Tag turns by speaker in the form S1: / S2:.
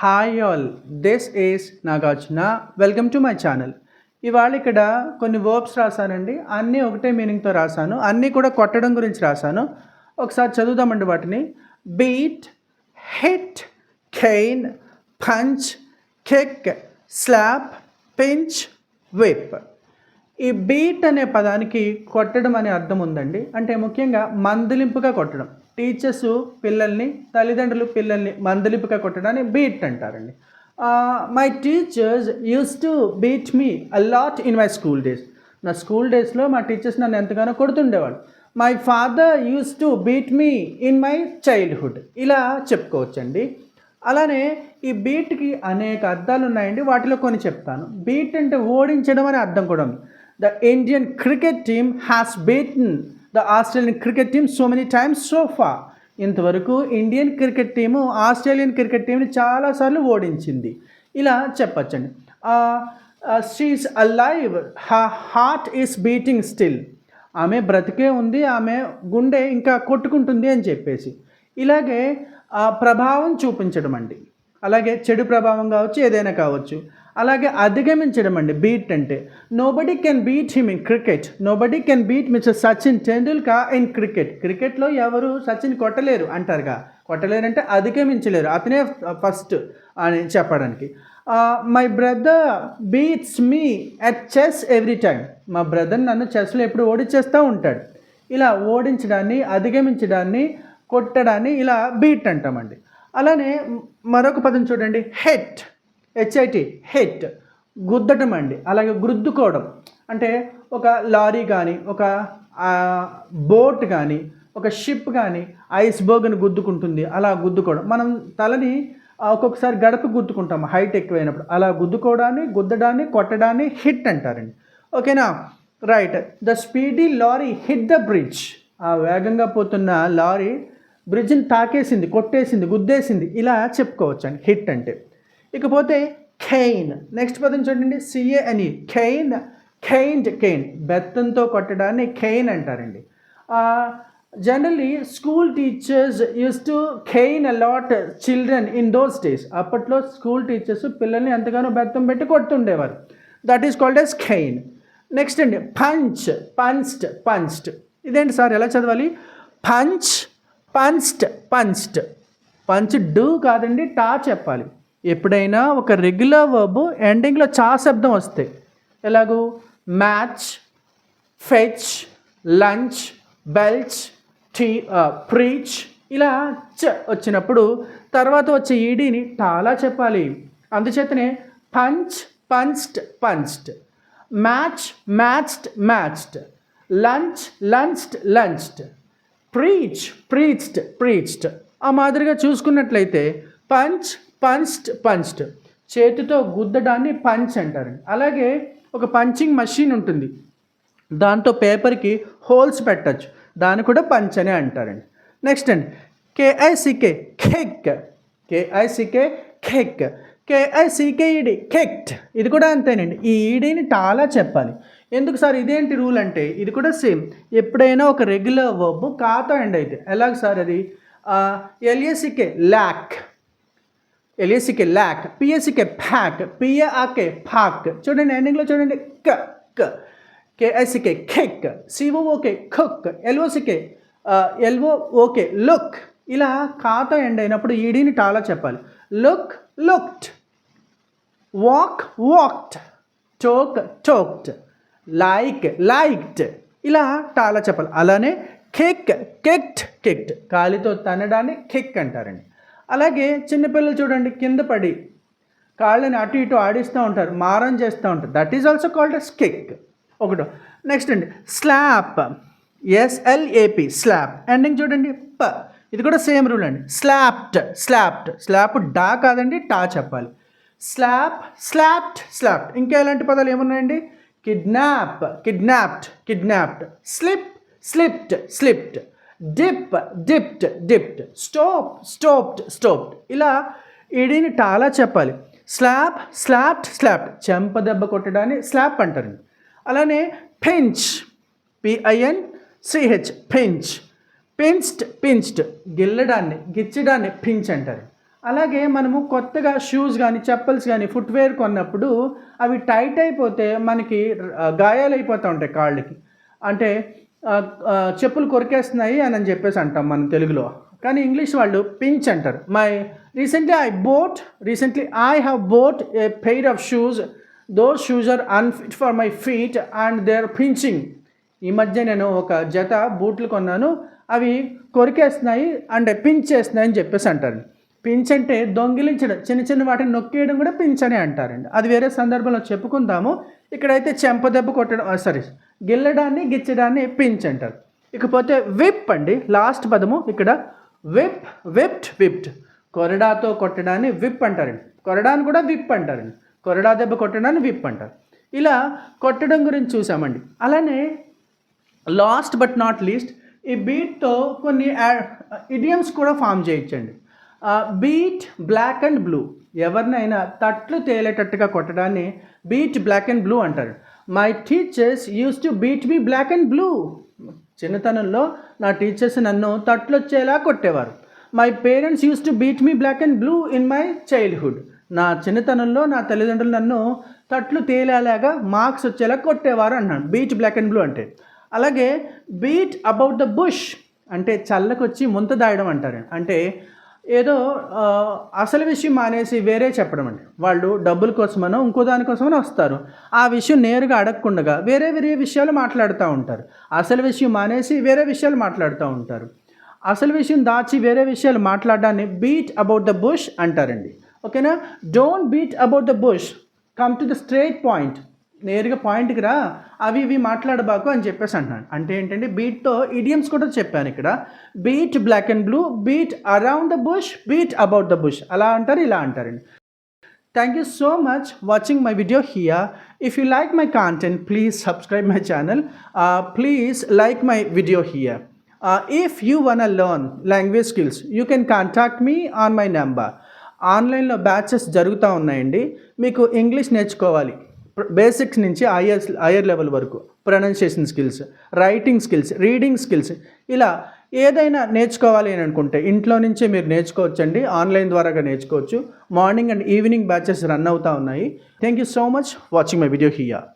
S1: Hi all, this is Nagarjuna. Welcome to my channel. ఇవాళ ఇక్కడ కొన్ని వర్బ్స్ రాశానండి. అన్నీ ఒకటే మీనింగ్తో రాశాను. అన్నీ కూడా కొట్టడం గురించి రాశాను. ఒకసారి చదువుదామండి వాటిని. Beat, hit, cane, punch, kick, slap, pinch, whip. ఈ బీట్ అనే పదానికి కొట్టడం అనే అర్థం ఉందండి. అంటే ముఖ్యంగా మందలింపుగా కొట్టడం. టీచర్స్ పిల్లల్ని, తల్లిదండ్రులు పిల్లల్ని మందలింపుగా కొట్టడాన్ని బీట్ అంటారండి. My teachers used to beat me a lot in my school days. నా స్కూల్ డేస్లో మా టీచర్స్ నన్ను ఎంతగానో కొడుతుండేవాళ్ళు. My father used to beat me in my childhood. ఇలా చెప్పుకోవచ్చండి. అలానే ఈ బీట్కి అనేక అర్థాలు ఉన్నాయండి. వాటిలో కొన్ని చెప్తాను. బీట్ అంటే ఓడించడం అనే అర్థం కూడా ఉంది. The Indian cricket team has beaten the Australian cricket team so many times so far. ఇంతవరకు Indian cricket team Australian cricket టీంని చాలాసార్లు ఓడించింది. ఇలా చెప్పచ్చండి. She is alive, her heart is beating still. ఆమె బ్రతికే ఉంది, ఆమె గుండె ఇంకా కొట్టుకుంటుంది అని చెప్పేసి. ఇలాగే ప్రభావం చూపించడం అండి. అలాగే చెడు ప్రభావం కావచ్చు, ఏదైనా కావచ్చు. అలాగే అధిగమించడం అండి బీట్ అంటే. Nobody can beat him in cricket. Nobody can beat mister Sachin Tendulkar in cricket. క్రికెట్లో ఎవరు సచిన్ కొట్టలేరు అంటారుగా. కొట్టలేరంటే అధిగమించలేరు, అతనే ఫస్ట్ అని చెప్పడానికి. My brother beats me at chess every time. మా బ్రదర్ నన్ను చెస్లో ఎప్పుడు ఓడించేస్తూ ఉంటాడు. ఇలా ఓడించడాన్ని, అధిగమించడాన్ని, కొట్టడాన్ని ఇలా బీట్ అంటామండి. అలానే మరొక పదం చూడండి, హెట్. హెచ్ఐటి, హెట్, గుద్దటం అండి. అలాగే గుద్దుకోవడం అంటే ఒక లారీ కానీ, ఒక బోట్ కానీ, ఒక షిప్ కానీ ఐస్బర్గ్ని గుద్దుకుంటుంది, అలా గుద్దుకోవడం. మనం తలని ఒక్కొక్కసారి గడప గుద్దుకుంటాం హైట్ ఎక్కువైనప్పుడు. అలా గుద్దుకోవడాన్ని, గుద్దడాన్ని, కొట్టడాన్ని హిట్ అంటారండి. ఓకేనా, right. The speedy lorry hit the bridge. ఆ వేగంగా పోతున్న లారీ బ్రిడ్జ్ని తాకేసింది, కొట్టేసింది, గుద్దేసింది. ఇలా చెప్పుకోవచ్చండి హిట్ అంటే. ఇకపోతే కెయిన్. నెక్స్ట్ పదం చూడండి, సిఏఎన్ఈ, కెయిన్, కెయిన్డ్, కెయిన్. బెత్తంతో కొట్టడాన్ని కెయిన్ అంటారండి. Generally school teachers used to cane a lot children in those days. అప్పట్లో స్కూల్ టీచర్స్ పిల్లల్ని ఎంతగానో బెత్తం పెట్టి కొడుతుండేవారు. That is called as cane. Next అండి పంచ్, పంచ్డ్, పంచ్డ్. ఇదేంటి సార్ ఎలా చదవాలి? Punch, punched, punched. పంచ్ డు కాదండి, టా చెప్పాలి. ఎప్పుడైనా ఒక రెగ్యులర్ వర్బ్ ఎండింగ్లో చా శబ్దం వస్తే, ఎలాగూ match, fetch, lunch, belch, preach, ఇలా చ వచ్చినప్పుడు తర్వాత వచ్చే ఈడీని టాలా చెప్పాలి. అందుచేతనే punch, punched, punched. Match, matched, matched. Lunch, lunched, lunched. Preach, preached, preached. ఆ మాదిరిగా చూసుకున్నట్లయితే పంచ్, పంచ్డ్, పంచ్డ్. చేతితో గుద్దడాన్ని పంచ్ అంటారండి. అలాగే ఒక పంచింగ్ మెషిన్ ఉంటుంది, దాంతో పేపర్కి హోల్స్ పెట్టచ్చు, దాన్ని కూడా పంచ్ అనే అంటారండి. నెక్స్ట్ అండి కేఐసికే, కెక్. కేఐసికే, కెక్. కేఐసికేఈడి, కెక్ట్. ఇది కూడా అంతేనండి. ఈ ఈడీని టాలా చెప్పాలి. ఎందుకు సార్ ఇదేంటి రూల్ అంటే, ఇది కూడా సేమ్. ఎప్పుడైనా ఒక రెగ్యులర్ వర్బ్ కాతో ఎండ్ అయితే ఎలాగ సార్ అది? L A C K, lack. L A C K lack. P S C K pack. పిఏఆకే పాక్. చూడండి ఎండింగ్లో చూడండి క క. K I C K kick. C O O K cook. L O C K L O O K look. ఇలా కాతో ఎండ్ అయినప్పుడు ఈడీని టాలా చెప్పాలి. Look, looked. Walk, walked. Talk, talked. Like, liked. ఇలా టాలా చెప్పాలి. అలానే కిక్, కిక్డ్, కిక్డ్. కాలితో తన్నడాన్ని కిక్ అంటారండి. అలాగే చిన్నపిల్లలు చూడండి కింద పడి కాళ్ళని అటు ఇటు ఆడిస్తూ ఉంటారు, మారం చేస్తూ ఉంటారు. That is also called as kick. ఒకటో. నెక్స్ట్ అండి స్లాప్. S L A P, slap. ఎండింగ్ చూడండి ప. ఇది కూడా సేమ్ రూల్ అండి. Slapped, slapped. స్లాప్ డా కాదండి, టా చెప్పాలి. Slap, slapped, slapped. ఇంకా ఎలాంటి పదాలు ఏమున్నాయండి? Kidnap, kidnapped, kidnapped. Slip, slipped, slipped. Dip, dipped, dipped. Stop, stopped, stopped. ఇలా ఈడీని టాలా చెప్పాలి. Slap, slapped, slapped. చెంప దెబ్బ కొట్టడాన్ని స్లాప్ అంటారండి. అలానే pinch, P I N C H, pinch. Pinched, pinched. గిల్లడాన్ని, గిచ్చడాన్ని పించ్ అంటారు. అలాగే మనము కొత్తగా షూస్ కానీ చెప్పల్స్ కానీ ఫుట్వేర్ కొన్నప్పుడు అవి టైట్ అయిపోతే మనకి గాయాలు అయిపోతూ ఉంటాయి కాళ్ళకి. అంటే చెప్పులు కొరికేస్తున్నాయి అని చెప్పేసి అంటాం మనం తెలుగులో, కానీ ఇంగ్లీష్ వాళ్ళు పించ్ అంటారు. Recently I have bought a pair of shoes, those shoes are unfit for my feet and they are pinching. ఈ మధ్య నేను ఒక జత బూట్లు కొన్నాను, అవి కొరికేస్తున్నాయి అండ్ పించ్ చేస్తున్నాయి అని చెప్పేసి అంటారు. పించ్ అంటే దొంగిలించడం, చిన్న చిన్న వాటిని నొక్కేయడం కూడా పించ్ అని అంటారండి. అది వేరే సందర్భంలో చెప్పుకుందాము. ఇక్కడైతే చెంపదెబ్బ కొట్టడం గిల్లడాన్ని గిచ్చడాన్ని పించ్ అంటారు. ఇకపోతే విప్ అండి, లాస్ట్ పదము ఇక్కడ విప్డ్. కొరడాతో కొట్టడాన్ని విప్ అంటారండి. కొరడాన్ని కూడా విప్ అంటారండి. కొరడా దెబ్బ కొట్టడాన్ని విప్ అంటారు. ఇలా కొట్టడం గురించి చూసామండి. అలానే లాస్ట్ బట్ నాట్ లీస్ట్, ఈ బీట్తో కొన్ని ఇడియమ్స్ కూడా ఫామ్ చేయొచ్చండి. బీట్ బ్లాక్ అండ్ బ్లూ, ఎవరినైనా తట్లు తేలేటట్టుగా కొట్టడాన్ని బీట్ బ్లాక్ అండ్ బ్లూ అంటారు. My teachers used to beat me black and blue. చిన్నతనంలో నా టీచర్స్ నన్ను తట్లు వచ్చేలా కొట్టేవారు. My parents used to beat me black and blue in my childhood. నా చిన్నతనంలో నా తల్లిదండ్రులు నన్ను తట్లు తేలేలాగా మార్క్స్ వచ్చేలా కొట్టేవారు అన్నాను బీట్ బ్లాక్ అండ్ బ్లూ అంటే. అలాగే బీట్ అబౌట్ ద బుష్ అంటే చల్లకొచ్చి ముంత దాయడం అంటారు. అంటే ఏదో అసలు విషయం మానేసి వేరే చెప్పడం అండి. వాళ్ళు డబ్బుల కోసమనో ఇంకో దానికోసమనో వస్తారు, ఆ విషయం నేరుగా అడగకుండా వేరే విషయాలు మాట్లాడుతూ ఉంటారు. అసలు విషయం మానేసి వేరే విషయాలు మాట్లాడుతూ ఉంటారు. అసలు విషయం దాచి వేరే విషయాలు మాట్లాడడాన్ని బీట్ అబౌట్ ద బుష్ అంటారండి. ఓకేనా? Don't beat about the bush, come to the straight point. నేరుగా పాయింట్కి రా, అవి ఇవి మాట్లాడబాకు అని చెప్పేసి అంటున్నాను. అంటే ఏంటంటే బీట్తో ఇడియమ్స్ కూడా చెప్పాను ఇక్కడ. Beat black and blue, beat around the bush, beat about the bush, అలా అంటారు, ఇలా అంటారండి. Thank you so much watching my video here. If you like my content, please subscribe my channel. Please like my video here. If you wanna learn language skills, you can contact me on my number. ఆన్లైన్లో batches జరుగుతూ ఉన్నాయండి. మీకు English నేర్చుకోవాలి, basics నుంచి higher level వరకు, pronunciation skills, writing skills, reading skills, ఇలా ఏదైనా నేర్చుకోవాలి అని అనుకుంటే ఇంట్లో నుంచే మీరు నేర్చుకోవచ్చండి. ఆన్లైన్ ద్వారాగా నేర్చుకోవచ్చు. Morning and evening batches run అవుతూ ఉన్నాయి. Thank you so much watching my video here.